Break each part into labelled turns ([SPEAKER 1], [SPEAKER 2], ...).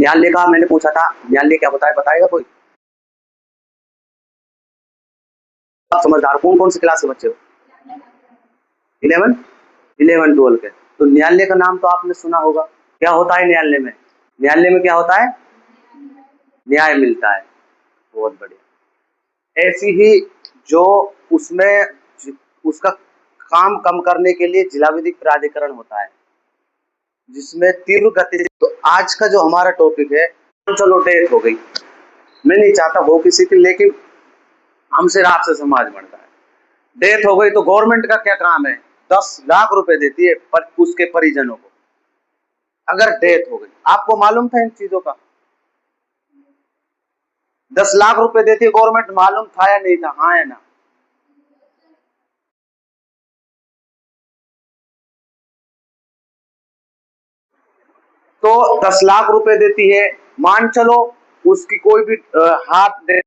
[SPEAKER 1] न्यायालय का मैंने पूछा था, न्यायालय क्या होता है बताएगा कोई? आप समझदार कौन कौन सी क्लास के बच्चे हो? 11 11 12 के। तो न्यायालय का नाम तो आपने सुना होगा। क्या होता है न्यायालय में? न्यायालय में क्या होता है? न्याय मिलता है। बहुत बढ़िया। ऐसी ही जो उसमें उसका काम कम करने के लिए जिला विधिक प्राधिकरण होता है जिसमें तीव्र गति। तो आज का जो हमारा टॉपिक है, चलो डेथ हो गई, मैं नहीं चाहता हो किसी की, लेकिन हमसे आपसे समाज बढ़ता है। डेथ हो गई तो गवर्नमेंट का क्या काम है? 10 लाख रुपए देती है पर उसके परिजनों को। अगर डेथ हो गई, आपको मालूम था इन चीजों का? 10 लाख रुपए देती है गवर्नमेंट, मालूम था या नहीं था? हाँ या ना? तो 10 लाख रुपए देती है, मान चलो उसकी कोई भी हाथ दे,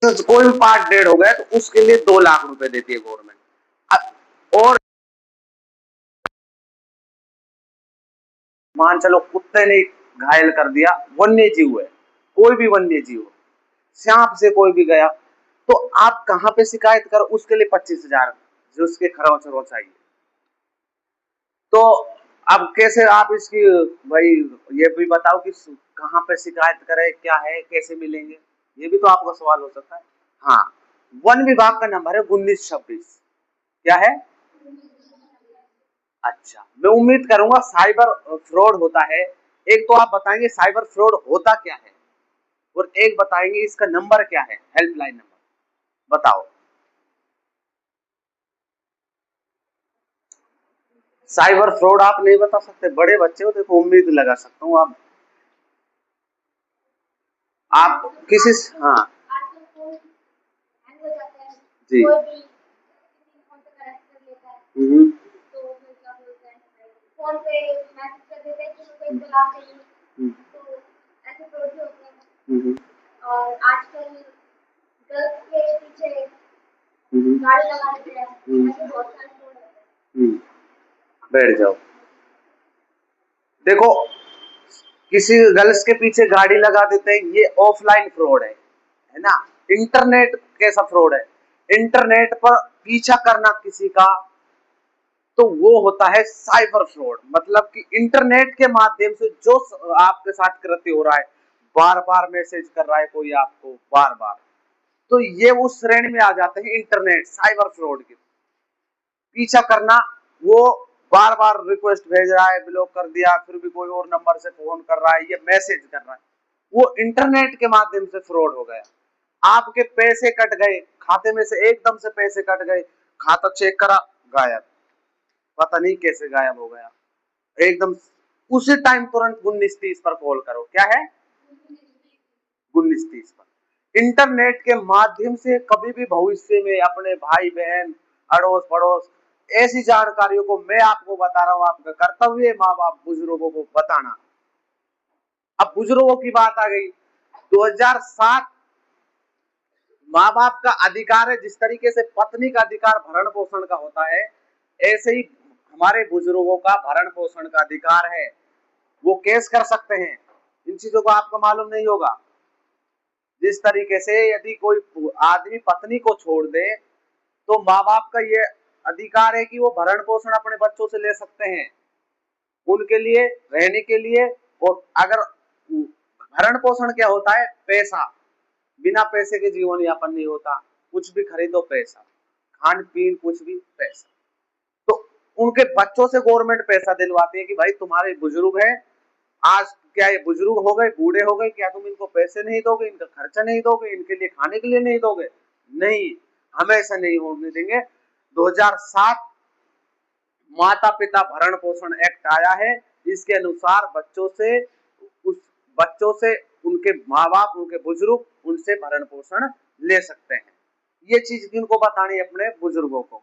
[SPEAKER 1] कोई भी पार्ट डेड हो गया तो उसके लिए 2 लाख रुपए देती है गवर्नमेंट। और मान चलो कुत्ते ने घायल कर दिया, वन्य जीव है, कोई भी वन्य जीव, सांप से कोई भी गया, तो आप कहां पे शिकायत करो? उसके लिए 25,000 जो उसके खरोच चाहिए। तो अब कैसे आप इसकी, भाई ये भी बताओ कि कहां पे शिकायत करें, क्या है, कैसे मिलेंगे? ये भी तो आपका सवाल हो सकता है। हाँ, वन विभाग का नंबर है 1926। क्या है? अच्छा, मैं उम्मीद करूंगा साइबर फ्रॉड होता है। एक तो आप बताएंगे साइबर फ्रॉड होता क्या है, और एक बताएंगे इसका नंबर क्या है, हेल्पलाइन नंबर बताओ। साइबर फ्रॉड आप नहीं बता सकते? बड़े बच्चे हो, देखो उम्मीद लगा सकता हूँ। आप किसी, हाँ जी, हम्म, हम्म, हम्म, हम्म, बैठ जाओ। देखो, किसी गर्ल्स के पीछे गाड़ी लगा देते हैं, ये ऑफलाइन फ्रॉड है ना? इंटरनेट कैसा फ्रॉड है? इंटरनेट पर पीछा करना किसी का, तो वो होता है साइबर फ्रॉड। मतलब कि इंटरनेट के माध्यम से जो आपके साथ कृत्य हो रहा है, बार बार मैसेज कर रहा है कोई आपको, बार बार, तो ये उस श्रेणी में आ जाते हैं इंटरनेट साइबर फ्रॉड के। पीछा करना, वो बार बार रिक्वेस्ट भेज रहा है, ब्लॉक कर दिया, फिर भी कोई और नंबर से फोन कर रहा है, ये मैसेज कर रहा है, वो इंटरनेट के माध्यम से फ्रॉड हो गया। आपके पैसे कट गए खाते में से, एकदम से पैसे कट गए, खाता चेक करा, गायब, पता नहीं कैसे गायब हो गया एकदम। उसी टाइम तुरंत 1930 पर कॉल करो। क्या है? 1930 पर। इंटरनेट के माध्यम से कभी भी भविष्य में अपने भाई बहन, अड़ोस पड़ोस, ऐसी जानकारियों को मैं आपको बता रहा हूं, आपका कर्तव्य है माँ बाप बुजुर्गों को बताना। अब बुजुर्गों की बात आ गई, 2007 माँ बाप का अधिकार है। जिस तरीके से पत्नी का अधिकार भरण पोषण का होता है, ऐसे ही हमारे बुजुर्गों का भरण पोषण का अधिकार है। वो केस कर सकते हैं। इन चीजों को आपको मालूम नहीं होगा। जिस तरीके से यदि कोई आदमी पत्नी को छोड़ दे, तो माँ बाप का ये अधिकार है कि वो भरण पोषण अपने बच्चों से ले सकते हैं, उनके लिए रहने के लिए। और अगर भरण पोषण क्या होता है? पैसा, बिना पैसे के जीवन यापन नहीं होता। कुछ भी खरीदो पैसा, खान पीन कुछ भी पैसा। तो उनके बच्चों से गवर्नमेंट पैसा दिलवाती है कि भाई तुम्हारे बुजुर्ग हैं, आज क्या ये बुजुर्ग हो गए, बूढ़े हो गए, क्या तुम इनको पैसे नहीं दोगे, इनका खर्चा नहीं दोगे, इनके लिए खाने के लिए नहीं दोगे? नहीं, हमेशा नहीं होने देंगे। 2007 माता पिता भरण पोषण एक्ट आया है। इसके अनुसार उस बच्चों से उनके माँ बाप, उनके बुजुर्ग उनसे भरण पोषण ले सकते हैं। ये चीज किनको बतानी है? अपने बुजुर्गों को।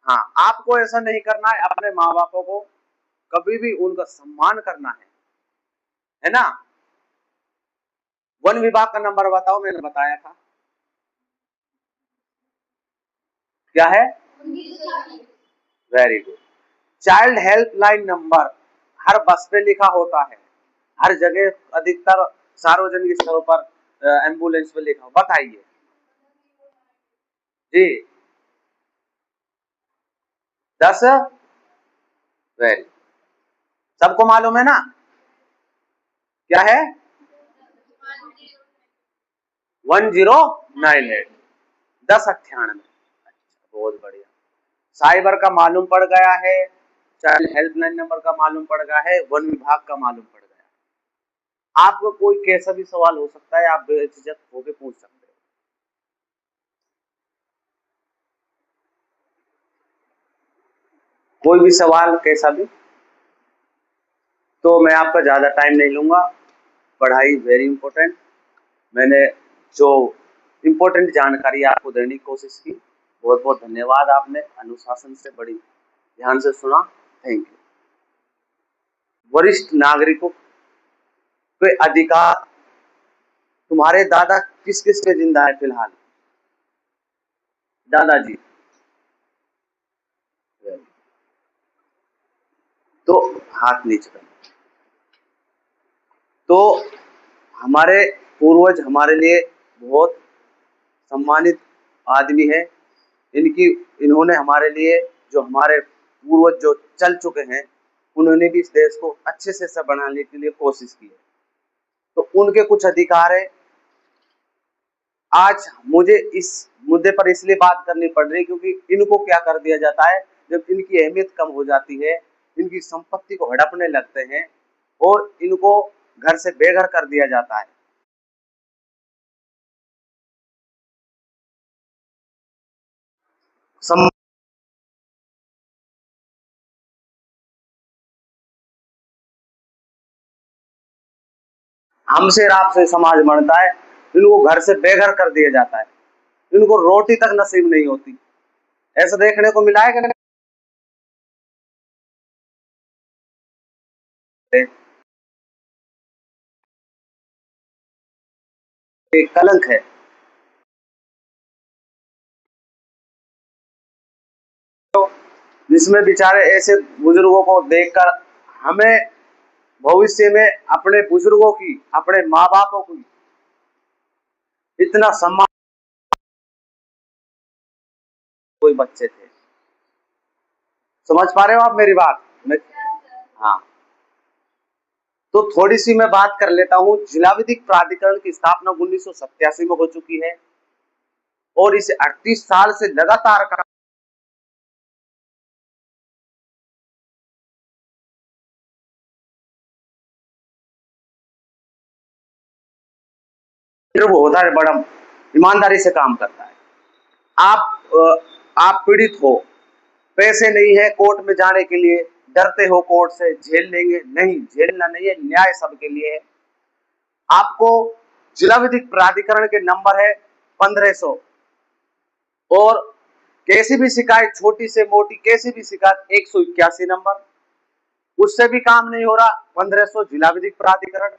[SPEAKER 1] हाँ, आपको ऐसा नहीं करना है, अपने माँ बापों को कभी भी उनका सम्मान करना है ना? वन विभाग का नंबर बताओ, मैंने बताया था। क्या है? Very good. Child helpline number हर बस पे लिखा होता है, हर जगह अधिकतर सार्वजनिक स्थलों पर एम्बुलेंस पे लिखा हो। बताइए जी। 10 वेरी, सबको मालूम है ना क्या है? 1098, 1098। अच्छा, बहुत बढ़िया। साइबर का मालूम पड़ गया है, चाइल्ड हेल्पलाइन नंबर का मालूम पड़ गया है, वन विभाग का मालूम पड़ गया। आपको कोई कैसा भी सवाल हो सकता है, आप बेझिझक होकर पूछ सकते हो। कोई भी सवाल कैसा भी। तो मैं आपका ज्यादा टाइम नहीं लूंगा। पढ़ाई वेरी इंपॉर्टेंट। मैंने जो इंपॉर्टेंट जानकारी आपको देने की कोशिश की। बहुत बहुत धन्यवाद, आपने अनुशासन से बड़ी ध्यान से सुना। Thank you. वरिष्ठ नागरिकों के अधिकार, तुम्हारे दादा किस किस पे जिंदा है फिलहाल? दादाजी। तो हाथ नीचे करो। तो हमारे पूर्वज हमारे लिए बहुत सम्मानित आदमी है। इन्होंने हमारे लिए, जो हमारे पूर्वज जो चल चुके हैं, उन्होंने भी इस देश को अच्छे से सब बनाने के लिए कोशिश की है। तो उनके कुछ अधिकार है। आज मुझे इस मुद्दे पर इसलिए बात करनी पड़ रही क्योंकि इनको क्या कर दिया जाता है, जब इनकी अहमियत कम हो जाती है, इनकी संपत्ति को हड़पने लगते हैं और इनको घर से बेघर कर दिया जाता है। सम हमसे आपसे समाज बनता है, इनको घर से बेघर कर दिया जाता है, इनको रोटी तक नसीब नहीं होती। ऐसा देखने को मिला है कि एक कलंक है। तो जिसमें बेचारे ऐसे बुजुर्गों को देखकर हमें भविष्य में अपने बुजुर्गों की, अपने माँ बापों की इतना सम्मान। कोई बच्चे थे, समझ पा रहे हो आप मेरी बात? मैं हाँ, तो थोड़ी सी मैं बात कर लेता हूँ। जिला विधिक प्राधिकरण की स्थापना 1987 में हो चुकी है और इसे 38 साल से लगातार वो होता है, बड़ा ईमानदारी से काम करता है। आप पीड़ित हो, पैसे नहीं है कोर्ट में जाने के लिए, डरते हो कोर्ट से, झेल लेंगे, नहीं झेलना नहीं है, न्याय सबके लिए है। आपको जिला विधिक प्राधिकरण के नंबर है 1500, और कैसी भी शिकायत, छोटी से मोटी कैसी भी शिकायत 181 नंबर, उससे भी काम नहीं हो रहा 1500 जिला विधिक प्राधिकरण।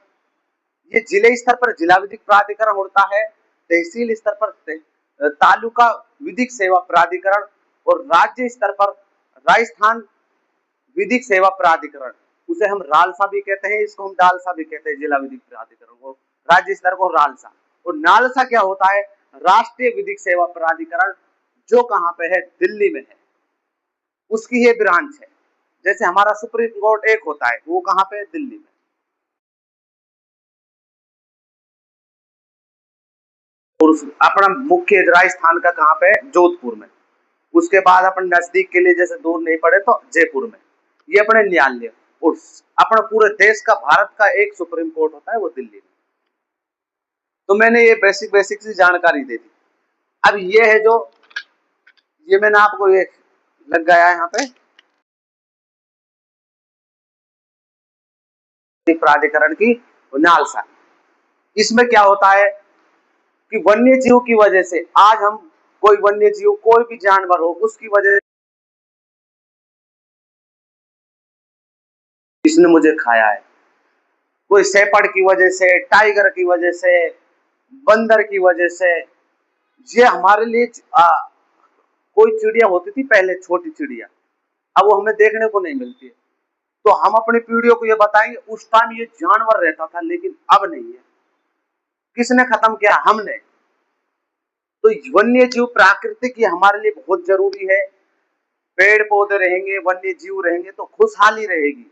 [SPEAKER 1] ये जिले स्तर पर जिला विधिक प्राधिकरण होता है, तहसील स्तर पर तालुका विधिक सेवा प्राधिकरण, और राज्य स्तर पर राजस्थान विधिक सेवा प्राधिकरण, उसे हम रालसा भी कहते हैं, इसको हम डालसा भी कहते हैं। जिला विधिक प्राधिकरण को राज्य स्तर को रालसा, और नालसा क्या होता है? राष्ट्रीय विधिक सेवा प्राधिकरण, जो कहां पे है? दिल्ली में है, उसकी ये ब्रांच है। जैसे हमारा सुप्रीम कोर्ट एक होता है, वो कहां पे है? दिल्ली में। और अपना मुख्य राजस्थान का कहां पे है? जोधपुर में। उसके बाद अपन नजदीक के लिए जैसे दूर नहीं पड़े तो जयपुर में। ये अपने न्यायालय, और अपना पूरे देश का, भारत का एक सुप्रीम कोर्ट होता है, वो दिल्ली में। तो मैंने ये बेसिक बेसिक सी जानकारी दे दी। अब ये है जो, ये मैंने आपको ये लग गया है यहाँ पे प्राधिकरण की नालसा। इसमें क्या होता है कि वन्य जीव की वजह से, आज हम कोई वन्य जीव, कोई भी जानवर हो, उसकी वजह से इसने मुझे खाया है, कोई शेपर्ड की वजह से, टाइगर की वजह से, बंदर की वजह से, ये हमारे लिए कोई चिड़िया होती थी पहले, छोटी चिड़िया, अब वो हमें देखने को नहीं मिलती है। तो हम अपनी पीढ़ियों को ये बताएंगे उस टाइम ये जानवर रहता था लेकिन अब नहीं है। किसने खत्म किया? हमने। तो वन्य जीव प्रकृति की हमारे लिए बहुत जरूरी है। पेड़ पौधे रहेंगे, वन्य जीव रहेंगे तो खुशहाली रहेगी।